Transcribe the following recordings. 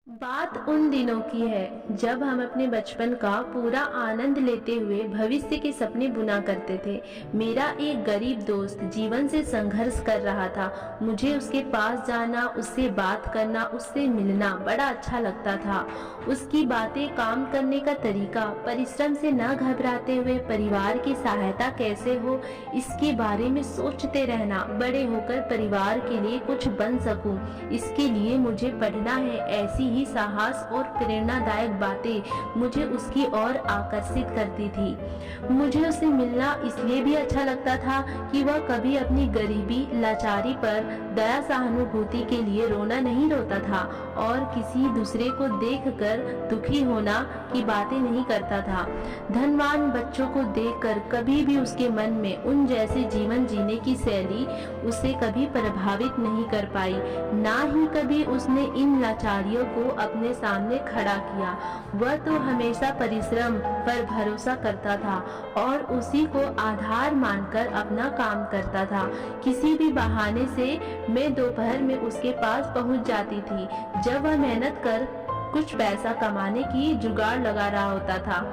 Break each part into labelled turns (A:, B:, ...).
A: बात उन दिनों की है जब हम अपने बचपन का पूरा आनंद लेते हुए भविष्य के सपने बुना करते थे। मेरा एक गरीब दोस्त जीवन से संघर्ष कर रहा था। मुझे उसके पास जाना, उससे बात करना, उससे मिलना बड़ा अच्छा लगता था। उसकी बातें, काम करने का तरीका, परिश्रम से न घबराते हुए परिवार की सहायता कैसे हो, इसके बारे में सोचते रहना। बड़े होकर परिवार के लिए कुछ बन सकूं, इसके लिए मुझे पढ़ना है। ऐसी ही साहस और प्रेरणादायक बातें मुझे उसकी ओर आकर्षित करती थी। मुझे उससे मिलना इसलिए भी अच्छा लगता था कि वह कभी अपनी गरीबी, लाचारी पर दया, सहानुभूति के लिए रोना नहीं रोता था और किसी दूसरे को देखकर दुखी होना की बातें नहीं करता था। धनवान बच्चों को देखकर कभी भी उसके मन में उन जैसे जीवन जीने की शैली उसे कभी प्रभावित नहीं कर पाई। ना ही कभी उसने इन लाचारियों को अपने सामने खड़ा किया। वह तो हमेशा परिश्रम पर भरोसा करता था और उसी को आधार मानकर अपना काम करता था। किसी भी बहाने से मैं दोपहर में उसके पास पहुंच जाती थी, जब वह मेहनत कर कुछ पैसा कमाने की जुगाड़ लगा रहा होता था।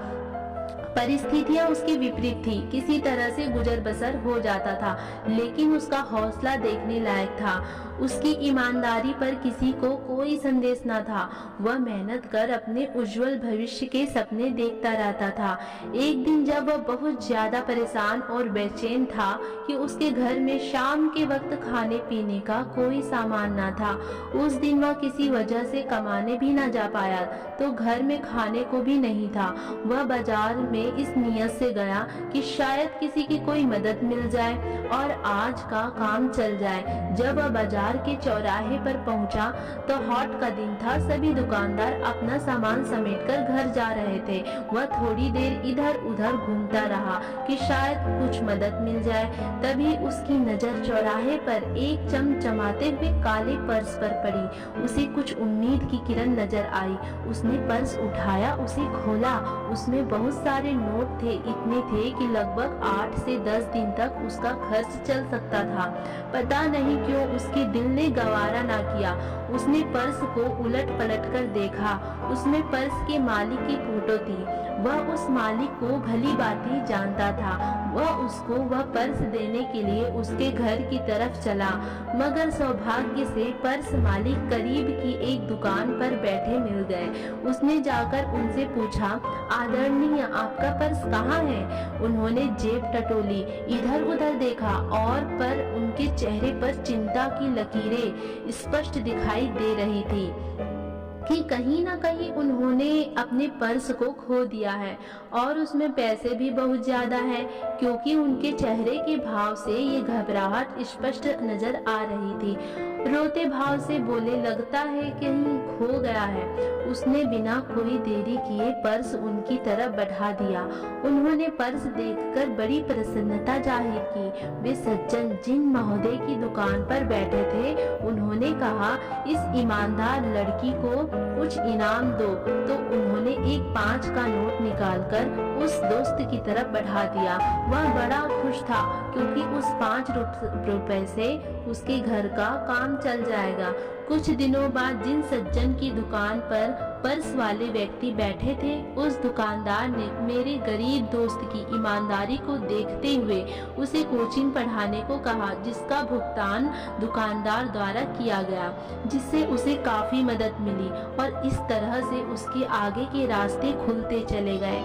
A: परिस्थितियां उसकी विपरीत थी, किसी तरह से गुजर बसर हो जाता था, लेकिन उसका हौसला देखने लायक था। उसकी ईमानदारी पर किसी को कोई संदेश न था। वह मेहनत कर अपने उज्जवल भविष्य के सपने देखता रहता था। एक दिन जब वह बहुत ज्यादा परेशान और बेचैन था कि उसके घर में शाम के वक्त खाने पीने का कोई सामान न था। उस दिन वह किसी वजह से कमाने भी न जा पाया, तो घर में खाने को भी नहीं था। वह बाजार में इस नियत से गया कि शायद किसी की कोई मदद मिल जाए और आज का काम चल जाए। जब वह बाजार के चौराहे पर पहुंचा तो हाट का दिन था। सभी दुकानदार अपना सामान समेटकर घर जा रहे थे। वह थोड़ी देर इधर उधर घूमता रहा कि शायद कुछ मदद मिल जाए। तभी उसकी नजर चौराहे पर एक चमचमाते हुए काले पर्स पर पड़ी। उसे कुछ उम्मीद की किरण नजर आई। उसने पर्स उठाया, उसे खोला। उसमें बहुत सारे नोट थे, इतने थे कि लगभग 8 से 10 दिन तक उसका खर्च चल सकता था। पता नहीं क्यों उसके दिल ने गवारा ना किया। उसने पर्स को उलट पलट कर देखा। उसमें पर्स के मालिक की फोटो थी। वह उस मालिक को भली भांति जानता था। वह पर्स देने के लिए उसके घर की तरफ चला, मगर सौभाग्य से पर्स मालिक करीब की एक दुकान पर बैठे मिल गए। उसने जाकर उनसे पूछा, आदरणीय, आपका पर्स कहाँ है? उन्होंने जेब टटोली, इधर उधर देखा और पर उनके चेहरे पर चिंता की लकीरें स्पष्ट दिखाई दे रही थी कि कहीं ना कहीं उन्होंने अपने पर्स को खो दिया है और उसमें पैसे भी बहुत ज्यादा है, क्योंकि उनके चेहरे के भाव से ये घबराहट स्पष्ट नजर आ रही थी। रोते भाव से बोले, लगता है कहीं खो गया है। उसने बिना कोई देरी किए पर्स उनकी तरफ बढ़ा दिया। उन्होंने पर्स देखकर बड़ी प्रसन्नता जाहिर की। वे सज्जन जिन महोदय की दुकान पर बैठे थे, उन्होंने कहा, इस ईमानदार लड़की को कुछ इनाम दो। तो उन्होंने एक 5 का नोट निकालकर उस दोस्त की तरफ बढ़ा दिया। वह बड़ा खुश था, क्योंकि उस 5 रुपए से उसके घर का काम चल जाएगा। कुछ दिनों बाद जिन सज्जन की दुकान पर पर्स वाले व्यक्ति बैठे थे, उस दुकानदार ने मेरे गरीब दोस्त की ईमानदारी को देखते हुए उसे कोचिंग पढ़ाने को कहा, जिसका भुगतान दुकानदार द्वारा किया गया, जिससे उसे काफी मदद मिली और इस तरह से उसके आगे के रास्ते खुलते चले गए।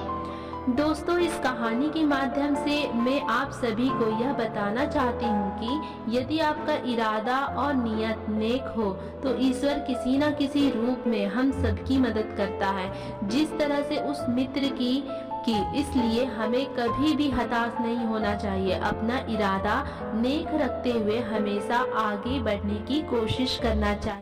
A: दोस्तों, इस कहानी के माध्यम से मैं आप सभी को यह बताना चाहती हूँ कि यदि आपका इरादा और नियत नेक हो तो ईश्वर किसी न किसी रूप में हम सबकी मदद करता है, जिस तरह से उस मित्र की। इसलिए हमें कभी भी हताश नहीं होना चाहिए। अपना इरादा नेक रखते हुए हमेशा आगे बढ़ने की कोशिश करना चाहिए।